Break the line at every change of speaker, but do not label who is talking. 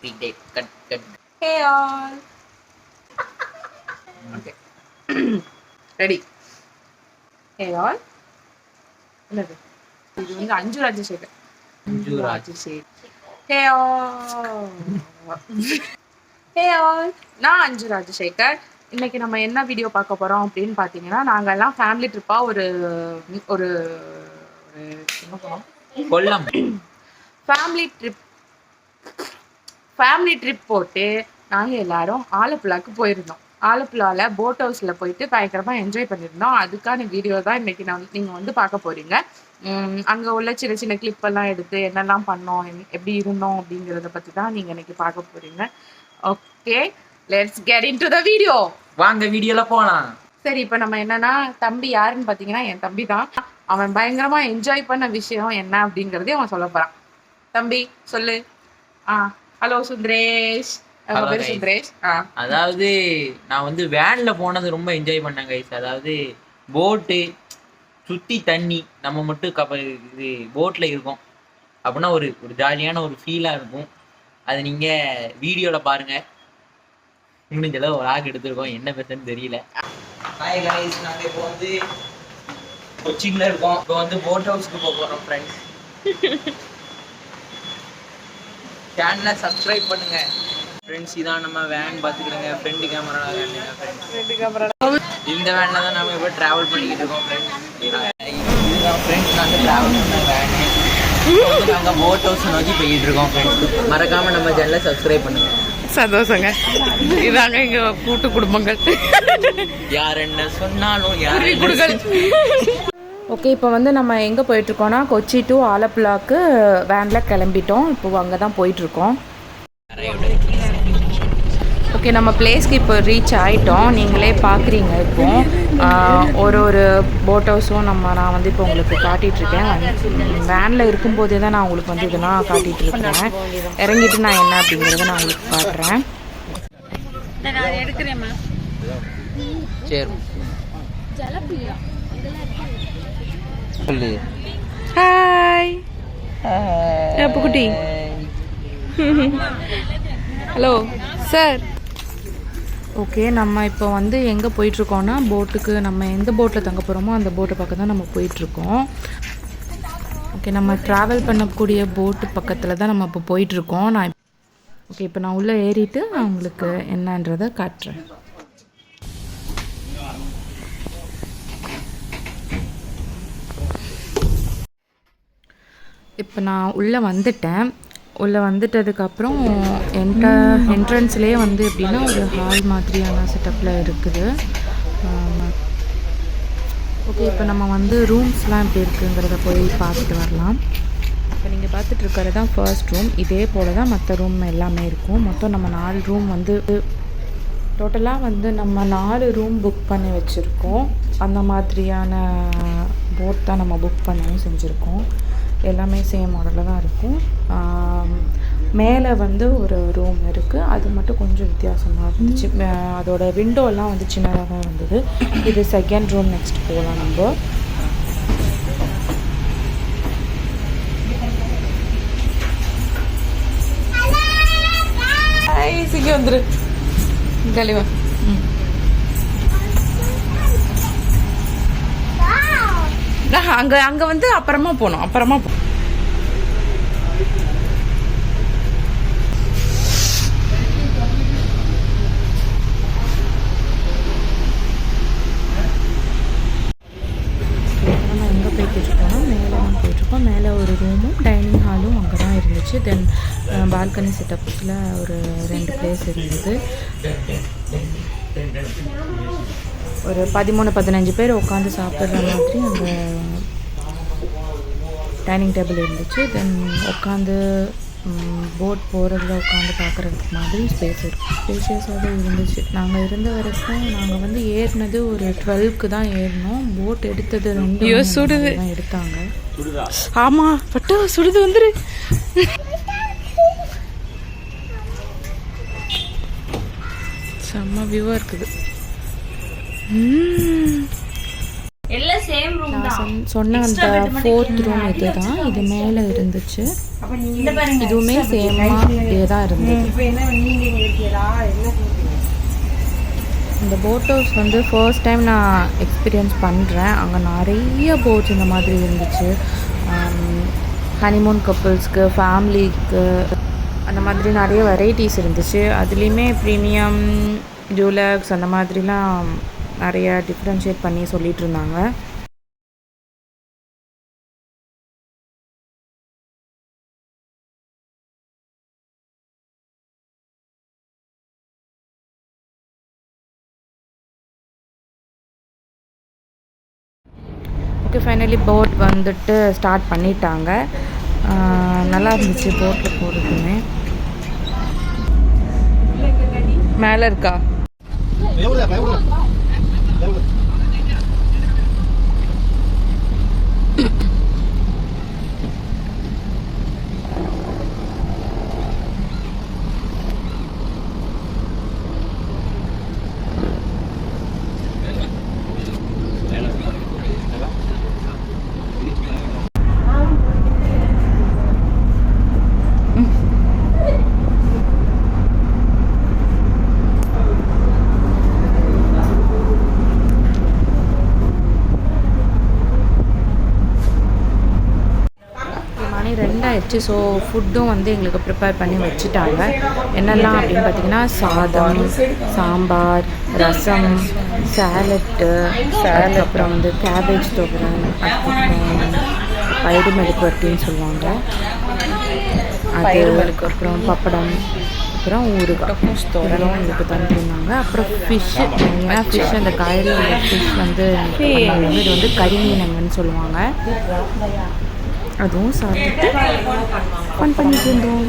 Retake. Cut.
Hey all. Okay. Ready. Hey all. என்னது இது வந்து அஞ்சு Rajasekar. Hey all. Hey all. நான் அஞ்சு ராஜசேகர். இன்னைக்கு நம்ம என்ன வீடியோ பார்க்க போறோம் அப்படின்னு பார்த்தீங்கன்னா, நாங்கெல்லாம் ஃபேமிலி ட்ரிப்பா ஒரு ஒரு என்ன போனோம்?
கொல்லம்.
ஃபேமிலி ட்ரிப் போட்டு நாங்கள் எல்லாரும் ஆலப்புழாக்கு போயிருந்தோம். ஆலப்புழாவில் போட் ஹவுஸில் போயிட்டு பயங்கரமாக என்ஜாய் பண்ணியிருந்தோம். அதுக்கான வீடியோ தான் இன்றைக்கி நீங்கள் வந்து பார்க்க போகிறீங்க. அங்கே உள்ள சின்ன சின்ன கிளிப்பெல்லாம் எடுத்து என்னெல்லாம் பண்ணோம், எப்படி இருந்தோம் அப்படிங்கிறத பற்றி தான் நீங்கள் இன்றைக்கி பார்க்க போகிறீங்க. Okay, let's get into the video.
வாங்க வீடியோவில் போகலாம்.
சரி, இப்போ நம்ம என்னன்னா, தம்பி யாருன்னு பார்த்தீங்கன்னா என் தம்பி தான். அவன் பயங்கரமாக என்ஜாய் பண்ண விஷயம் என்ன அப்படிங்கிறதே அவன் சொல்ல போகிறான். தம்பி சொல்லு. ஹலோ சுந்தரேஷ். சுந்தரேஷ்.
அதாவது நான் வந்து வேன்ல போனது ரொம்ப என்ஜாய் பண்ணேன் கைஸ். அதாவது போட்டு சுற்றி தண்ணி நம்ம மட்டும் இது போட்டில் இருக்கோம் அப்படின்னா ஒரு ஜாலியான ஒரு ஃபீலாக இருக்கும். அது நீங்கள் வீடியோவில் பாருங்கள். முடிஞ்ச அளவு ஒரு ஆக் எடுத்துருக்கோம், என்ன பேசுன்னு தெரியல. ஹாய் கைஸ், நாங்கள் இப்போ வந்து கொச்சின்ல இருக்கோம். இப்போ வந்து போட் ஹவுஸ்க்கு போக போகிறோம் ஃப்ரெண்ட்ஸ். சேனலை சப்ஸ்கிரைப் பண்ணுங்க ஃப்ரெண்ட்ஸ். இதான் நம்ம வேன் பார்த்துக்கிடுங்க. ஃப்ரெண்டு கேமரா இந்த வேனில் தான் நம்ம இப்போ ட்ராவல் பண்ணிக்கிட்டு இருக்கோம் ஃப்ரெண்ட்ஸ். இதுதான் ஃப்ரெண்ட்ஸ் நாங்கள் ட்ராவல் பண்ண வேனு. நாங்கள் போட் ஹவுஸ் நோக்கி போய்கிட்டு இருக்கோம் ஃப்ரெண்ட்ஸ். மறக்காமல் நம்ம சேனலை சப்ஸ்கிரைப் பண்ணுங்க.
சந்தோஷங்க. இதாங்க எங்க கூட்டு குடும்பங்கள்.
யார் என்ன சொன்னாலும் யார்.
ஓகே, இப்போ வந்து நம்ம எங்கே போயிட்டுருக்கோன்னா, கொச்சி டு ஆலப்புழாக்கு வேனில் கிளம்பிட்டோம். இப்போ அங்கே தான் போயிட்டுருக்கோம். ஓகே, நம்ம பிளேஸ்க்கு இப்போ ரீச் ஆகிட்டோம். நீங்களே பார்க்குறீங்க. இப்போ ஒரு போட் ஹவுஸும் நான் வந்து இப்போ உங்களுக்கு காட்டிகிட்ருக்கேன். வேனில் இருக்கும்போதே தான் நான் உங்களுக்கு வந்து இதெல்லாம் காட்டிகிட்ருக்கேன். இறங்கிட்டு நான் என்ன அப்படிங்கிறத நான் உங்களுக்கு காட்டுறேன்.
சொல்லு.
Hi Appukutty. Hello sir. Okay, நம்ம இப்போ வந்து எங்கே போயிட்டுருக்கோன்னா, போட்டுக்கு நம்ம எந்த போட்டில் தங்க போகிறோமோ அந்த போட்டை பக்கம் தான் நம்ம போயிட்டுருக்கோம். ஓகே, நம்ம ட்ராவல் பண்ணக்கூடிய போட்டு பக்கத்தில் தான் நம்ம இப்போ போயிட்டுருக்கோம். ஓகே, இப்போ நான் உள்ளே ஏறிட்டு நான் உங்களுக்கு என்னன்றதை காட்டுறேன். இப்போ நான் உள்ளே வந்துட்டேன். உள்ளே வந்துட்டதுக்கப்புறம் என்ட்ரன்ஸ்லேயே வந்து எப்படின்னா ஒரு ஹால் மாதிரியான செட்டப்பில் இருக்குது. ஓகே, இப்போ நம்ம வந்து ரூம்ஸ்லாம் எப்படி இருக்குங்கிறத போய் பார்த்துட்டு வரலாம். இப்போ நீங்கள் பார்த்துட்டு இருக்கிறது தான் ஃபர்ஸ்ட் ரூம். இதே போல் தான் மற்ற ரூம் எல்லாமே இருக்கும். மொத்தம் நம்ம 4 ரூம் வந்து டோட்டலாக வந்து நம்ம 4 ரூம் புக் பண்ணி வச்சுருக்கோம். அந்த மாதிரியான போட் தான் நம்ம புக் பண்ணவும் செஞ்சுருக்கோம். எல்லாமே சேம் மாடலில் தான் இருக்கும். மேலே வந்து ஒரு ரூம் இருக்குது, அது மட்டும் கொஞ்சம் வித்தியாசமாக இருந்துச்சு. அதோட விண்டோலாம் வந்து சின்னதாக தான் இருந்தது. இது செகண்ட் ரூம். நெக்ஸ்ட் போகலாம் நம்ம. சிக்கி வந்துரு கழிவா. அங்கே வந்து அப்புறமா போகணும். நம்ம எங்கே போய்கிட்ருக்கோம்னா, மேலே தான் போயிட்டுருக்கோம். மேலே ஒரு ரூமும் டைனிங் ஹாலும் அங்கே தான் இருந்துச்சு. தென் பால்கனி செட்டப்ஸில் ஒரு 2 பிளேஸ் இருந்தது. ஒரு 13-15 பேர் உட்காந்து சாப்பிட்ற மாதிரி அங்கே டைனிங் டேபிள் இருந்துச்சு. தென் உட்காந்து போட் போகிறதுல உட்காந்து பார்க்குறதுக்கு மாதிரி ஸ்பேஷியஸாக இருந்துச்சு. நாங்கள் இருந்த வரைக்கும் நாங்கள் வந்து ஏறினது ஒரு 12க்கு தான் ஏறினோம். போட் எடுத்தது 2 சுடுது தான் எடுத்தாங்க. ஆமாம், பட்டு சுடுது வந்துரு. செம்ம வியூவாக இருக்குது. எல்லாம் சேம் ரூம் தான். சொன்ன அந்த 4th ரூம் இது தான். இது மேலே இருந்துச்சு. இதுவுமே சேமாக இதே தான் இருந்தது. இந்த போட் ஹவுஸ் வந்து ஃபர்ஸ்ட் டைம் நான் எக்ஸ்பீரியன்ஸ் பண்ணுறேன். அங்கே நிறைய போட்ஸ் இந்த மாதிரி இருந்துச்சு. ஹனிமூன் கப்புள்ஸ்க்கு, ஃபேமிலிக்கு, அந்த மாதிரி நிறைய வெரைட்டிஸ் இருந்துச்சு. அதுலேயுமே ப்ரீமியம், டூலக்ஸ் அந்த மாதிரிலாம் நிறைய டிஃப்ரென்ஷியேட் பண்ணி சொல்லிகிட்டு இருந்தாங்க. ஓகே, ஃபைனலி போட் வந்துட்டு ஸ்டார்ட் பண்ணிட்டாங்க. நல்லா இருந்துச்சு போட்டில் போகிறதுமே. மேலே இருக்கா? ஆயிடுச்சு. ஸோ ஃபுட்டும் வந்து எங்களுக்கு ப்ரிப்பேர் பண்ணி வச்சுட்டாங்க. என்னெல்லாம் அப்படின்னு பார்த்தீங்கன்னா, சாதம், சாம்பார், ரசம், சேலட்டு, அப்புறம் வந்து கேபேஜ் தொகுரன், அதுக்கப்புறம் பயிறு மெழுக்குவரட்டின்னு சொல்லுவாங்க அது, அதுக்கப்புறம் பப்படம், அப்புறம் ஊறுகாய் இதெல்லாம் எங்களுக்கு தந்துருந்தாங்க. அப்புறம் ஃபிஷ்ஷு, ஏன்னா ஃபிஷ் அந்த காயில் உள்ள ஃபிஷ் வந்து இது வந்து கரிமீனங்கன்னு சொல்லுவாங்க. அதுவும் சாப்பிட்டு ஃபன் பண்ணிட்டு இருந்தோம்.